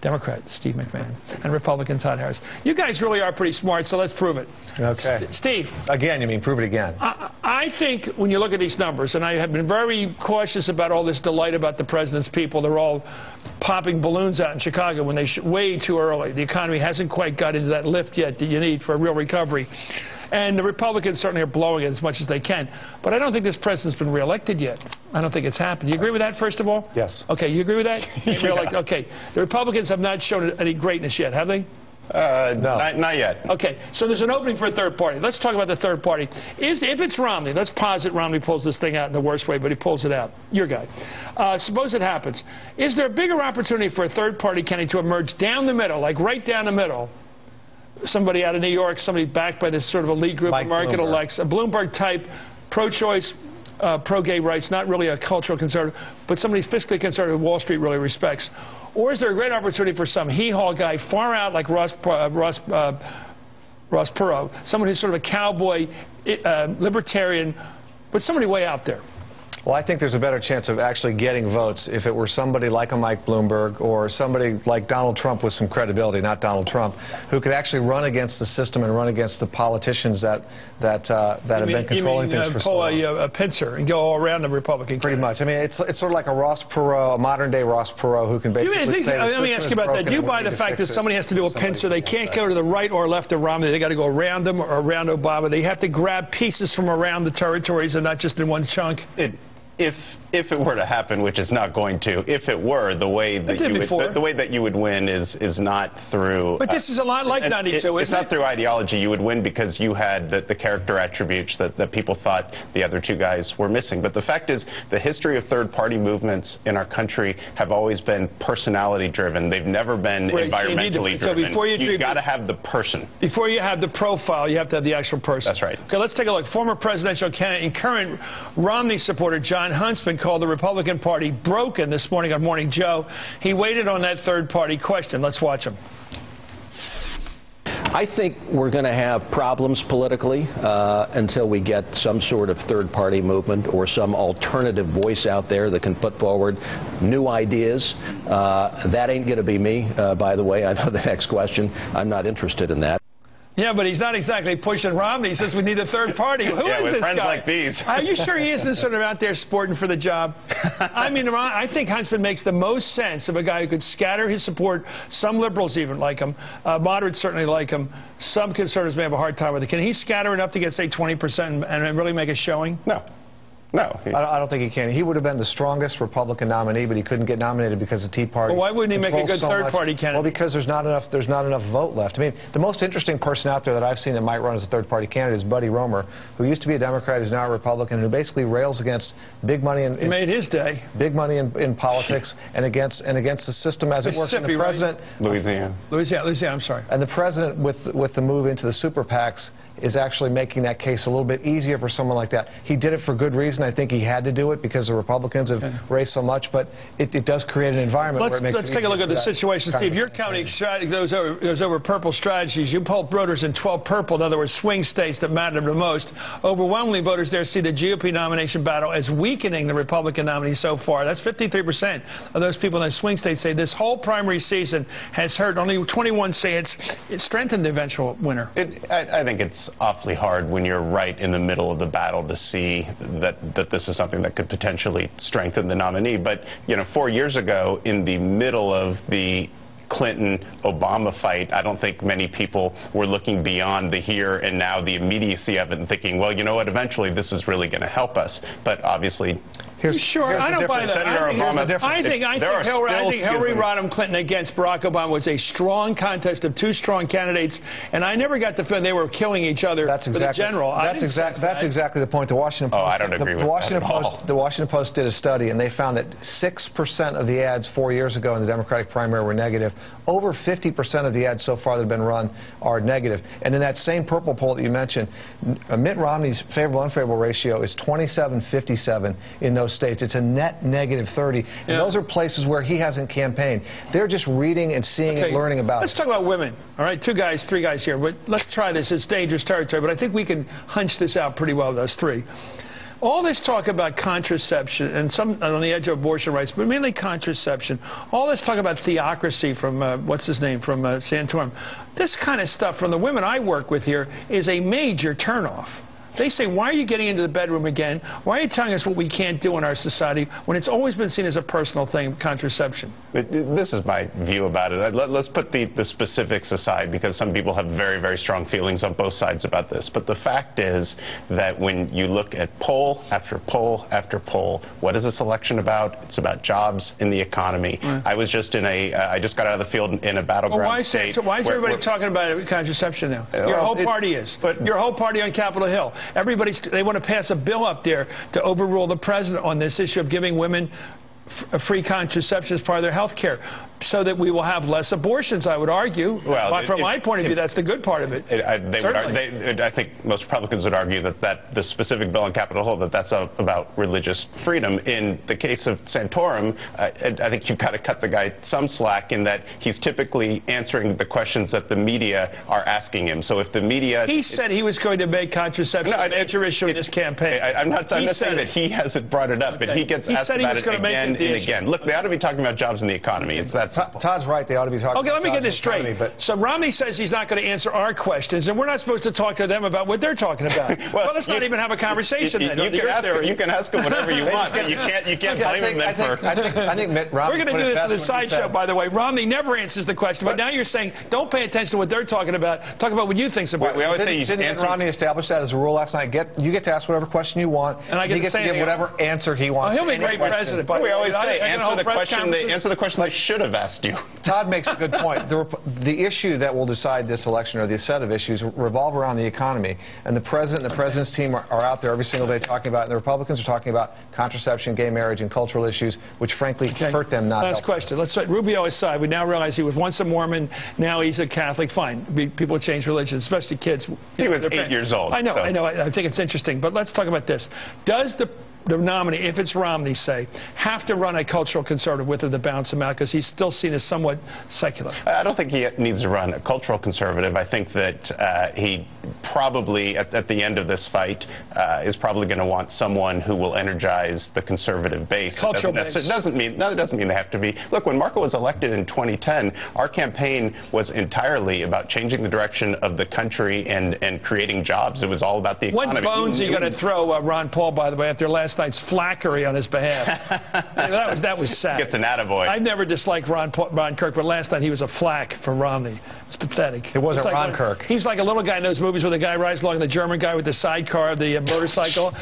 Democrat Steve McMahon and Republican Todd Harris. You guys really are pretty smart, so let's prove it. Okay. Steve. Again, you mean prove it again? I think when you look at these numbers, and I have been very cautious about all this delight about the president's people, they're all popping balloons out in Chicago when they way too early. The economy hasn't quite got into that lift yet that you need for a real recovery. And the Republicans certainly are blowing it as much as they can. But I don't think this president's been reelected yet. I don't think it's happened. You agree with that, first of all? Yes. Okay, you agree with that? Yeah. Okay. The Republicans have not shown any greatness yet, have they? No. Not yet. Okay, so there's an opening for a third party. Let's talk about the third party. If it's Romney, let's posit Romney pulls this thing out in the worst way, but he pulls it out. Your guy. Suppose it happens. Is there a bigger opportunity for a third party candidate to emerge down the middle, like right down the middle? Somebody out of New York, somebody backed by this sort of elite group, American elects, a Bloomberg-type, pro-choice, pro-gay rights, not really a cultural conservative, but somebody fiscally conservative Wall Street really respects? Or is there a great opportunity for some hee-haw guy far out like Ross Perot, someone who's sort of a cowboy, libertarian, but somebody way out there? Well, I think there's a better chance of actually getting votes if it were somebody like a Mike Bloomberg or somebody like Donald Trump with some credibility, not Donald Trump, who could actually run against the system and run against the politicians that have been controlling things for so long. Pull a pincer and go all around the Republican Pretty much. I mean, it's sort of like a Ross Perot, a modern-day Ross Perot, who can basically say let me ask you about that. Do you buy the fact that somebody has to do a pincer? They can't go to the right or left of Romney. They got to go around him or around Obama. They have to grab pieces from around the territories and not just in one chunk. If it were to happen, which is not going to, if it were, the way that you would win is not through. But this is a lot like 92. It's not through ideology. You would win because you had the character attributes that people thought the other two guys were missing. But the fact is, the history of third-party movements in our country have always been personality-driven. They've never been environmentally driven. So before you've got to have the person. Before you have the profile, you have to have the actual person. That's right. Okay, let's take a look. Former presidential candidate and current Romney supporter John Huntsman called the Republican Party broken this morning on Morning Joe. He waited on that third-party question. Let's watch him. I think we're going to have problems politically until we get some sort of third-party movement or some alternative voice out there that can put forward new ideas. That ain't going to be me, by the way. I know the next question. I'm not interested in that. Yeah, but he's not exactly pushing Romney. He says we need a third party. Who is this friends guy? Like these. Are you sure he isn't sort of out there sporting for the job? I mean, I think Huntsman makes the most sense of a guy who could scatter his support. Some liberals even like him. Moderates certainly like him. Some conservatives may have a hard time with it. Can he scatter enough to get, say, 20% and really make a showing? No. No. I don't think he can. He would have been the strongest Republican nominee, but he couldn't get nominated because the Tea Party. Well, why wouldn't he make a good third-party candidate? Well, because there's not enough vote left. I mean, the most interesting person out there that I've seen that might run as a third-party candidate is Buddy Roemer, who used to be a Democrat, who's now a Republican, who basically rails against big money in he made his day. Big money in politics and against the system as it works. And the president, right? Louisiana. I'm sorry. And the president, with the move into the super PACs, is actually making that case a little bit easier for someone like that. He did it for good reason. I think he had to do it because the Republicans have raised so much, but it does create an environment where it makes Let's take a look at the situation. Steve, your county goes over Purple Strategies. You polled voters in 12 purple, in other words, swing states that matter the most. Overwhelmingly, voters there see the GOP nomination battle as weakening the Republican nominee so far. That's 53% of those people in the swing states say this whole primary season has hurt. Only 21 say it strengthened the eventual winner. I think it's awfully hard when you're right in the middle of the battle to see that this is something that could potentially strengthen the nominee. But, 4 years ago, in the middle of the Clinton-Obama fight, I don't think many people were looking beyond the here and now, the immediacy of it, and thinking, well, you know what, eventually this is really going to help us. But obviously... I don't buy that. Senator Obama, I think Hillary Rodham Clinton against Barack Obama was a strong contest of two strong candidates, and I never got the feeling they were killing each other for the general. That's exactly the point. The Washington Post. I don't agree with that at all. The Washington Post did a study, and they found that 6% of the ads 4 years ago in the Democratic primary were negative. Over 50% of the ads so far that have been run are negative. And in that same Purple poll that you mentioned, Mitt Romney's favorable-unfavorable ratio is 27-57 in those states. It's a net negative 30. And those are places where he hasn't campaigned. They're just reading and seeing and learning about it. Let's talk about women. All right, 2 guys, 3 guys here. But let's try this. It's dangerous territory, but I think we can hunch this out pretty well, those 3. All this talk about contraception and some on the edge of abortion rights, but mainly contraception. All this talk about theocracy from what's his name from Santorum. This kind of stuff from the women I work with here is a major turnoff. They say, why are you getting into the bedroom again? Why are you telling us what we can't do in our society when it's always been seen as a personal thing, contraception? This is my view about it. Let's put the specifics aside, because some people have very, very strong feelings on both sides about this. But the fact is that when you look at poll after poll after poll, what is this election about? It's about jobs in the economy. Right. I was just in I just got out of the field in a battleground state. Why is everybody talking about contraception now? Your whole party is. Your whole party on Capitol Hill. They want to pass a bill up there to overrule the president on this issue of giving women free contraception as part of their health care, so that we will have less abortions, I would argue. Well, from my point of view, that's the good part of it. I think most Republicans would argue that the specific bill on Capitol Hill, that's about religious freedom. In the case of Santorum, I think you've got to cut the guy some slack in that he's typically answering the questions that the media are asking him. So if the media... He said he was going to make contraception a major issue in his campaign. I'm not saying that he hasn't brought it up, but he gets asked about it again and again. Look, they ought to be talking about jobs in the economy. It's that simple. Todd's right. They ought to be talking about let me get this straight. So Romney says he's not going to answer our questions, and we're not supposed to talk to them about what they're talking about. well, let's not even have a conversation then. You can ask them whatever you want, but you can't blame them for... I think Mitt Romney... We're going to do this in the sideshow, by the way. Romney never answers the question, but now you're saying don't pay attention to what they're talking about. Talk about what you think's about. We always say didn't Mitt Romney establish that as a rule last night? You get to ask whatever question you want, and he gets to give whatever answer he wants. He'll be a great president. We always say answer the question they should have asked you. Todd makes a good point. The issue that will decide this election, or the set of issues, revolve around the economy. And the president and the president's team are out there every single day talking about it. And the Republicans are talking about contraception, gay marriage, and cultural issues, which frankly hurt them, not Last question. Let's say Rubio aside. We now realize he was once a Mormon. Now he's a Catholic. Fine. People change religions, especially kids. He was 8 years old. I know. So. I know. I think it's interesting. But let's talk about this. Does the nominee, if it's Romney, say, have to run a cultural conservative with him to balance him out, because he's still seen as somewhat secular? I don't think he needs to run a cultural conservative. I think that he probably, at the end of this fight, is probably going to want someone who will energize the conservative base. Cultural base. It doesn't mean they have to be. Look, when Marco was elected in 2010, our campaign was entirely about changing the direction of the country and creating jobs. It was all about the economy. What bones are you going to throw, Ron Paul, by the way, after last night's flackery on his behalf? that was sad. Gets an attaboy. I've never disliked Ron Kirk, but last night he was a flack for Romney. It's pathetic. It wasn't Ron Kirk. He's like a little guy in those movies where the guy rides along the German guy with the sidecar, the motorcycle.